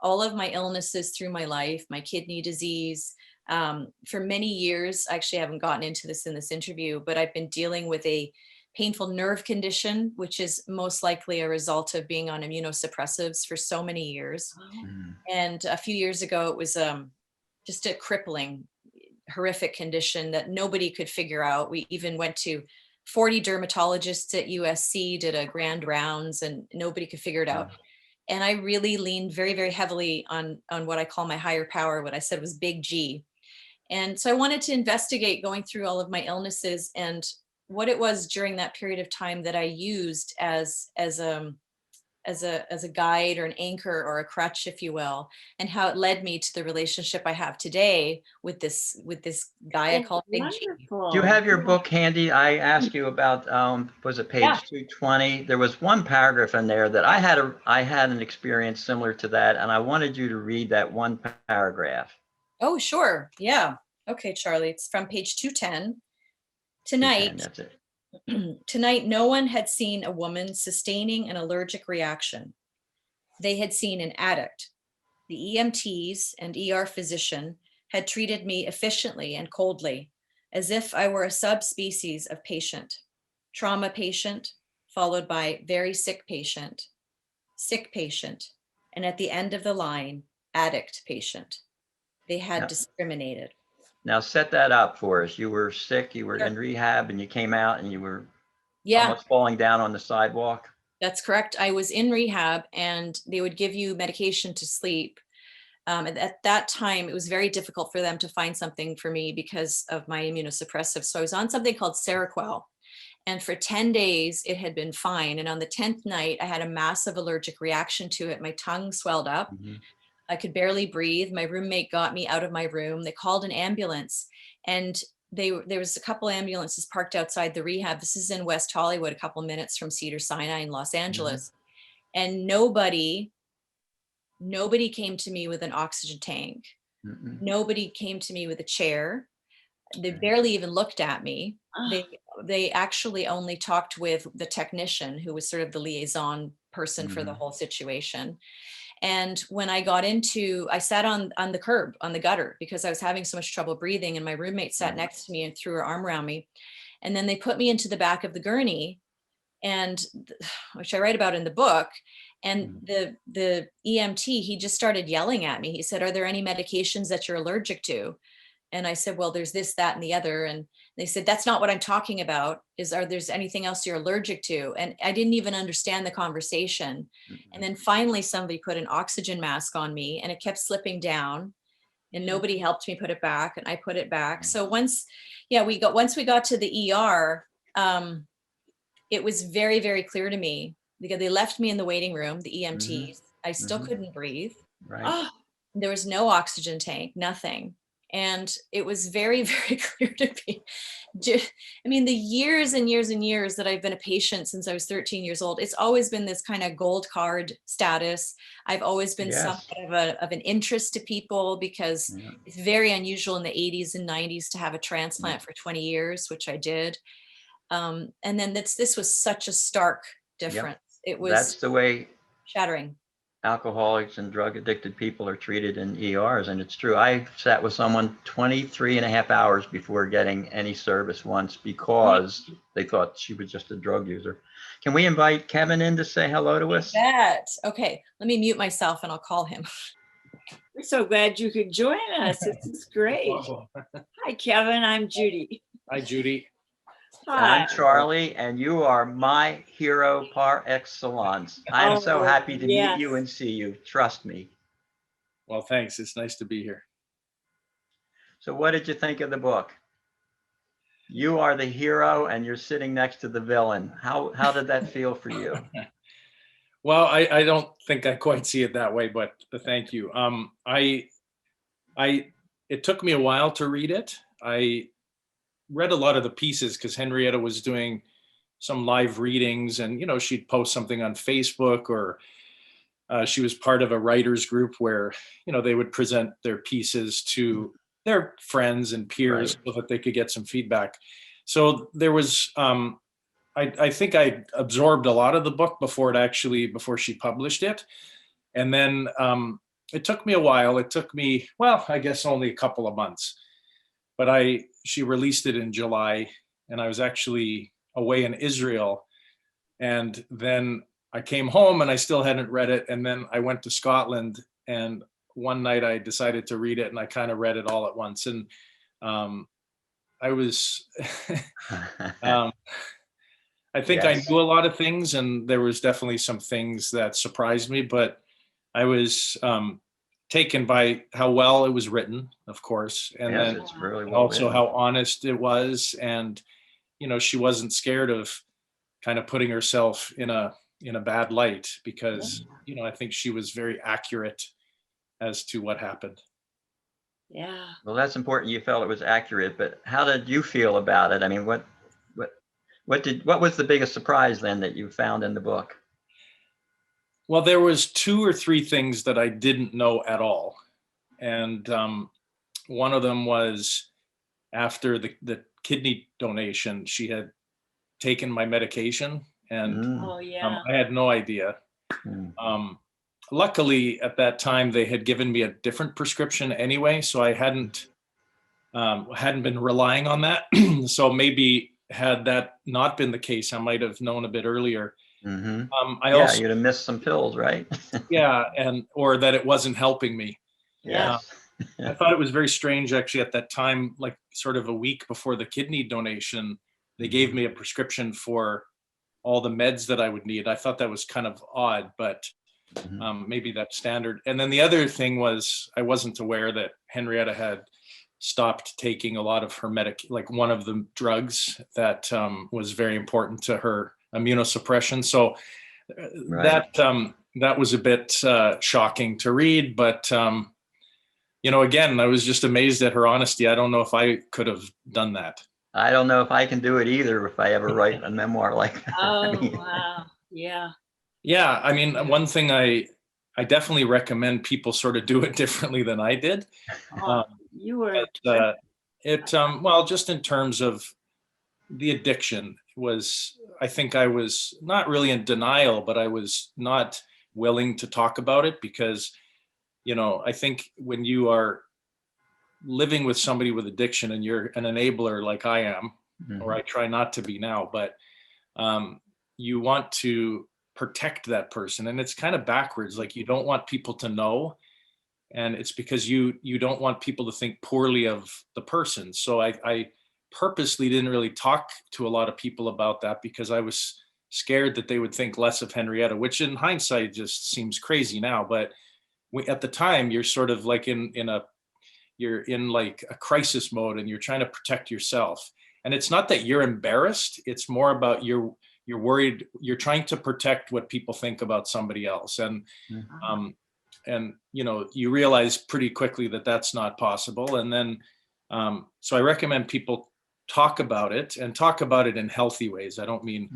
all of my illnesses through my life, my kidney disease. For many years, actually, I haven't gotten into this in this interview, but I've been dealing with a painful nerve condition, which is most likely a result of being on immunosuppressives for so many years. Oh, Mhm. And a few years ago, it was just a crippling, horrific condition that nobody could figure out. We even went to 40 dermatologists at USC, did a grand rounds, and nobody could figure it out. And I really leaned very, very heavily on what I call my higher power, what I said was big G. And so I wanted to investigate going through all of my illnesses and what it was during that period of time that I used as as a guide or an anchor or a crutch, if you will, and how it led me to the relationship I have today with this guy I That's call Big G. wonderful. Do you have your Yeah. book handy? I asked you about, was it Yeah. page 220? There was one paragraph in there that I had an experience similar to that, and I wanted you to read that one paragraph. Oh, sure. Yeah. Okay, Charlie. It's from page 210. 210, Tonight, that's it. tonight, no one had seen a woman sustaining an allergic reaction. They had seen an addict. The EMTs and ER physician had treated me efficiently and coldly, as if I were a subspecies of patient. Trauma patient, followed by very sick patient, and at the end of the line, addict patient. They had Yeah. discriminated. Now set that up for us. You were sick, you were Sure. in rehab, and you came out and you were Yeah, almost falling down on the sidewalk. that's correct. I was in rehab and they would give you medication to sleep. And at that time, it was very difficult for them to find something for me because of my immunosuppressive. So I was on something called Seroquel. And for 10 days, it had been fine. And on the 10th night, I had a massive allergic reaction to it. My tongue swelled up. Mhm. I could barely breathe. My roommate got me out of my room. They called an ambulance, and there was a couple ambulances parked outside the rehab. This is in West Hollywood, a couple minutes from Cedars-Sinai in Los Angeles. And nobody came to me with an oxygen tank. Mhm. Nobody came to me with a chair. They Okay. barely even looked at me. Ah, They actually only talked with the technician, who was sort of the liaison person for the Mhm. whole situation. And when I got into, I sat on the curb, on the gutter, because I was having so much trouble breathing. And my roommate sat Right. next to me and threw her arm around me. And then they put me into the back of the gurney, and which I write about in the book. And the EMT, he just started yelling at me. He said, "Are there any medications that you're allergic to?" And I said, "Well, there's this, that, and the other." And they said, "That's not what I'm talking about. Are there's anything else you're allergic to?" And I didn't even understand the conversation. And Mhm. then finally somebody put an oxygen mask on me, and it kept slipping down, and nobody helped me put it back, and I put it back. So once we got to the ER, it was very, very clear to me, because they left me in the waiting room, the Mhm. EMTs. I still Mhm. couldn't breathe. Right. oh, There was no oxygen tank, nothing. And it was very, very clear to me. I mean, the years and years and years that I've been a patient since I was 13 years old, it's always been this kind of gold card status. I've always been Yes. somewhat of an interest to people, because Yeah. it's very unusual in the 80s and 90s to have a Yeah. transplant for 20 years, which I did. And then this was such a stark Yep. difference. It That's was the way shattering. alcoholics and drug addicted people are treated in ERs. And it's true. I sat with someone 23 and a half hours before getting any service once because they thought she was just a drug user. Can we invite Kevin in to say hello to us? Bet. Okay, let me mute myself and I'll call him. we're so glad you could join us. This is great. Hi, Kevin. I'm Judy. Hi, Judy. And I'm Hi. Charlie, and you are my hero par excellence. I am so Oh, happy to meet you yes. and see you. Trust me. Well, thanks. It's nice to be here. So what did you think of the book? You are the hero and you're sitting next to the villain. How did that feel for you? Well, I don't think I quite see it that way, but thank you. It took me a while to read it. I read a lot of the pieces because Henrietta was doing some live readings, and she'd post something on Facebook, or she was part of a writers group where they would present their pieces to their friends and peers Right. so that they could get some feedback. So there was I think I absorbed a lot of the book before she published it. And then it took me a while. It took me, well, I guess only a couple of months, but she released it in July, and I was actually away in Israel. And then I came home and I still hadn't read it. And then I went to Scotland, and one night I decided to read it, and I kind of read it all at once. And I was, um, I think I Yes. knew a lot of things, and there was definitely some things that surprised me, but I was taken by how well it was written, of course, and Yes, then it's really well also written. how honest it was. And, she wasn't scared of kind of putting herself in a in a bad light because, I think she was very accurate as to what happened. Yeah. Well, that's important. You felt it was accurate, but how did you feel about it? I mean, what was the biggest surprise then that you found in the book? Well, there was 2 or 3 things that I didn't know at all. And one of them was after the kidney donation, she had taken my medication, and Oh, yeah. I had no idea. Luckily, at that time, they had given me a different prescription anyway, so I hadn't been relying on that. So maybe had that not been the case, I might have known a bit earlier. I Yeah, also, you'd have missed some pills, right? yeah, or that it wasn't helping me. Yeah. I thought it was very strange, actually, at that time, like sort of a week before the kidney donation, they gave me a prescription for all the meds that I would need. I thought that was kind of odd, but maybe that's standard. And then the other thing was I wasn't aware that Henrietta had stopped taking a lot of her like one of the drugs that was very important to her immunosuppression. So Right. that was a bit shocking to read, but again, I was just amazed at her honesty. I don't know if I could have done that. I don't know if I can do it either if I ever write a memoir like that. I Oh, mean, wow. Yeah. Yeah, I mean, one thing I definitely recommend people sort of do it differently than I did. Oh, you were, Well, just in terms of the addiction was, I think I was not really in denial, but I was not willing to talk about it because, I think when you are living with somebody with addiction and you're an enabler like I am, or I try not to be now, but you want to protect that person. And it's kind of backwards. Like you don't want people to know. And it's because you don't want people to think poorly of the person. So I purposely didn't really talk to a lot of people about that because I was scared that they would think less of Henrietta, which in hindsight just seems crazy now. But at the time, you're sort of like you're in like a crisis mode and you're trying to protect yourself. And it's not that you're embarrassed. It's more about you're worried. You're trying to protect what people think about somebody else. And you realize pretty quickly that that's not possible. And then, so I recommend people talk about it and talk about it in healthy ways. I don't mean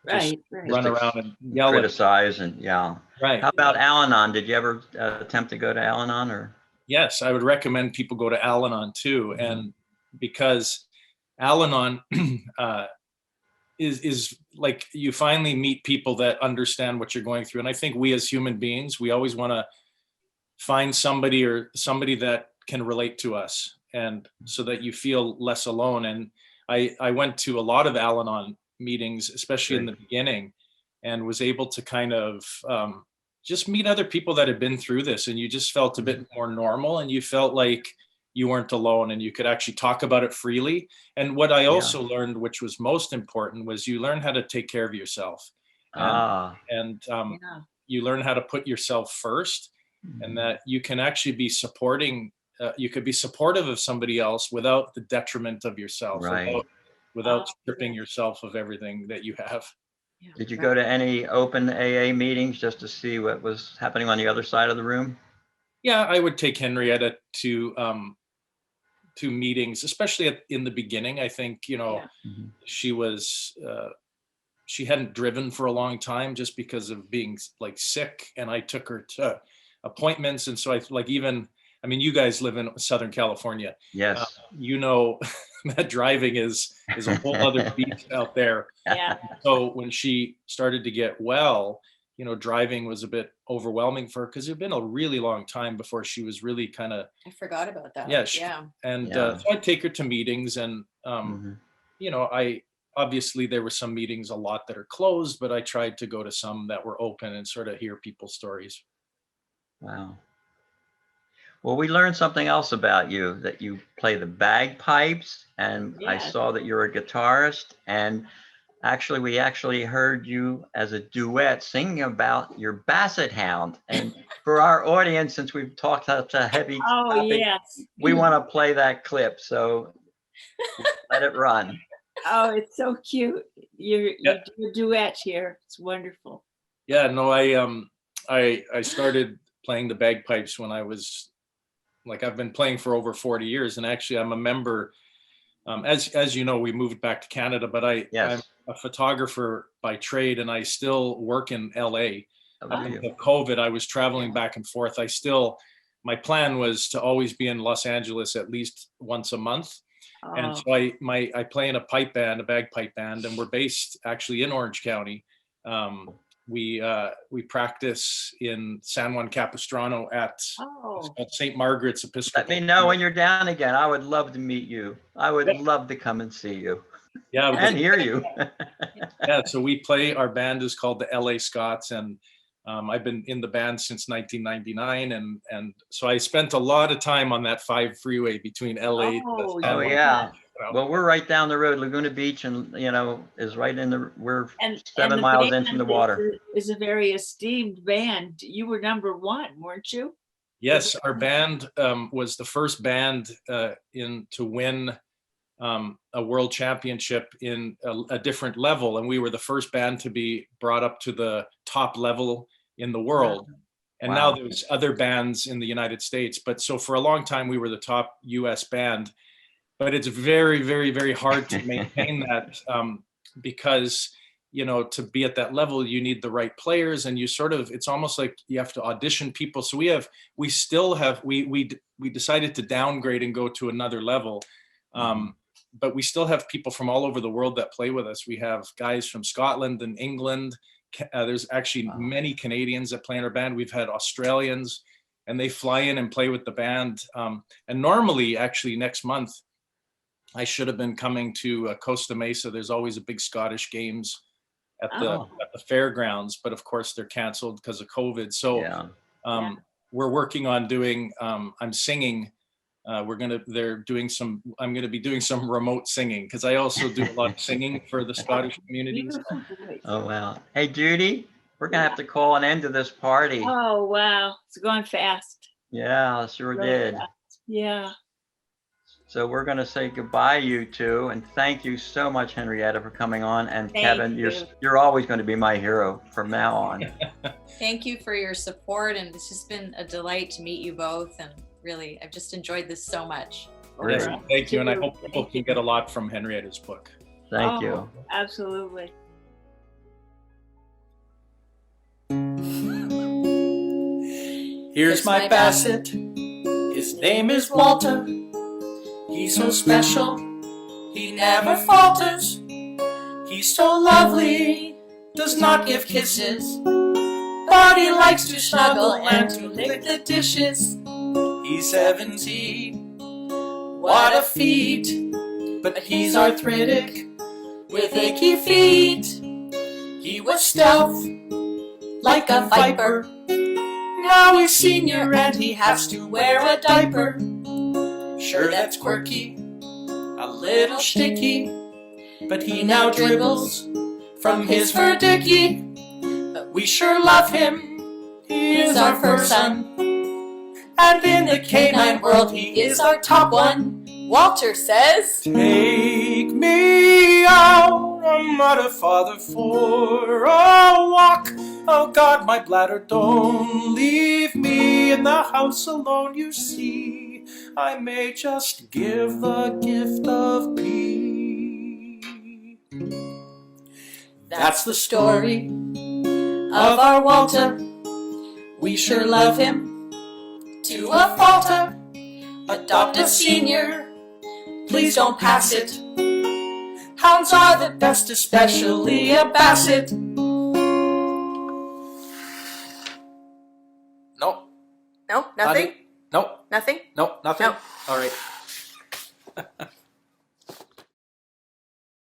just right. run around and yell criticize and yeah. Right. How about Al-Anon? Did you ever attempt to go to Al-Anon or? Yes, I would recommend people go to Al-Anon too. And because Al-Anon is like you finally meet people that understand what you're going through. And I think we as human beings, we always want to find somebody that can relate to us, and so that you feel less alone. And I went to a lot of Al-Anon meetings, especially in the beginning, and was able to kind of just meet other people that had been through this, and you just felt a bit more normal, and you felt like you weren't alone, and you could actually talk about it freely. And what I also learned, which was most important, was you learn how to take care of yourself, and you learn how to put yourself first, and that you can actually be you could be supportive of somebody else without the detriment of yourself, without stripping yourself of everything that you have. Did you go to any open AA meetings just to see what was happening on the other side of the room? Yeah, I would take Henrietta to meetings, especially in the beginning. I think, she was, she hadn't driven for a long time just because of being like sick, and I took her to appointments. And so you guys live in Southern California. Yes. That driving is a whole other beast out there. Yeah. So when she started to get well, driving was a bit overwhelming for her because it had been a really long time before she was really kind of. I forgot about that. Yeah. So I'd take her to meetings, and I obviously there were some meetings a lot that are closed, but I tried to go to some that were open and sort of hear people's stories. Wow. Well, we learned something else about you, that you play the bagpipes, and I saw that you're a guitarist, and we actually heard you as a duet singing about your basset hound. And for our audience, since we've talked such a heavy topic, we want to play that clip. So let it run. Oh, it's so cute. You Yeah. do a duet here. It's wonderful. Yeah, no, I started playing the bagpipes when I was like, I've been playing for over 40 years, and actually I'm a member. As you know, we moved back to Canada, but I'm Yes. a photographer by trade, and I still work in LA. Oh, Up do you? until COVID, I was traveling back and forth. My plan was to always be in Los Angeles at least once a month. And Oh, so I play in a pipe band, a bagpipe band, and we're based actually in Orange County. We practice in San Juan Capistrano at oh, St. Margaret's Let Episcopal. me know when you're down again. I would love to meet you. I would Yeah. love to come and see you Yeah, and hear you. yeah. So we play. Our band is called the LA Scots, and I've been in the band since 1999, and so I spent a lot of time on that 5 freeway between LA to oh, Oh, San Juan. yeah. You know. Well, we're right down the road. Laguna Beach, and is right in we're and 7 the miles band in from the water. is a very esteemed band. You were number one, weren't you? Yes, our band was the first band to win a world championship in a different level, and we were the first band to be brought up to the top level in the world. And now Wow. there's other bands in the United States, but so for a long time we were the top US band. But it's very, very, very hard to maintain that because, to be at that level, you need the right players, and it's almost like you have to audition people. So we decided to downgrade and go to another level. But we still have people from all over the world that play with us. We have guys from Scotland and England. There's actually Wow. many Canadians that play in our band. We've had Australians, and they fly in and play with the band. And normally, actually, next month, I should have been coming to Costa Mesa. There's always a big Scottish games at Oh. the fairgrounds, but of course they're canceled because of COVID. So Yeah. Yeah. we're working on doing. I'm singing. I'm going to be doing some remote singing because I also do a lot of singing for the Scottish communities. Beautiful voice. Oh, wow. Hey, Judy, we're going to have to call an end to this party. Oh, wow. It's going fast. Yeah, sure Really did. fast. Yeah. So we're going to say goodbye, you two, and thank you so much, Henrietta, for coming on. And Thank Kevin, you. you're always going to be my hero from now on. Thank you for your support, and it's just been a delight to meet you both, and really, I've just enjoyed this so much. Yes, Right. thank you, and I hope Thank people can you. get a lot from Henrietta's book. Thank Oh, you. Absolutely. Here's my Basset, his name is Walter. He's so special, he never falters. He's so lovely, does not give kisses, but he likes to snuggle and to lick the dishes. He's 17, what a feat, but he's arthritic with achy feet. He was stealth like a viper. Now he's senior and he has to wear a diaper. Sure, that's quirky, a little shticky, but he now dribbles from his fur dicky. But we sure love him, he is our first son, and in the canine world he is our top one. Walter says, Take me out, I'm not a father, for a walk. Oh God, my bladder, don't leave me in the house alone, you see. I may just give the gift of peace. That's the story of our Walter. We sure love him to a falter. Adopt a senior, please don't pass it. Hounds are the best, especially a Basset. No, no, nothing, no, nothing. no, nothing. No. All right.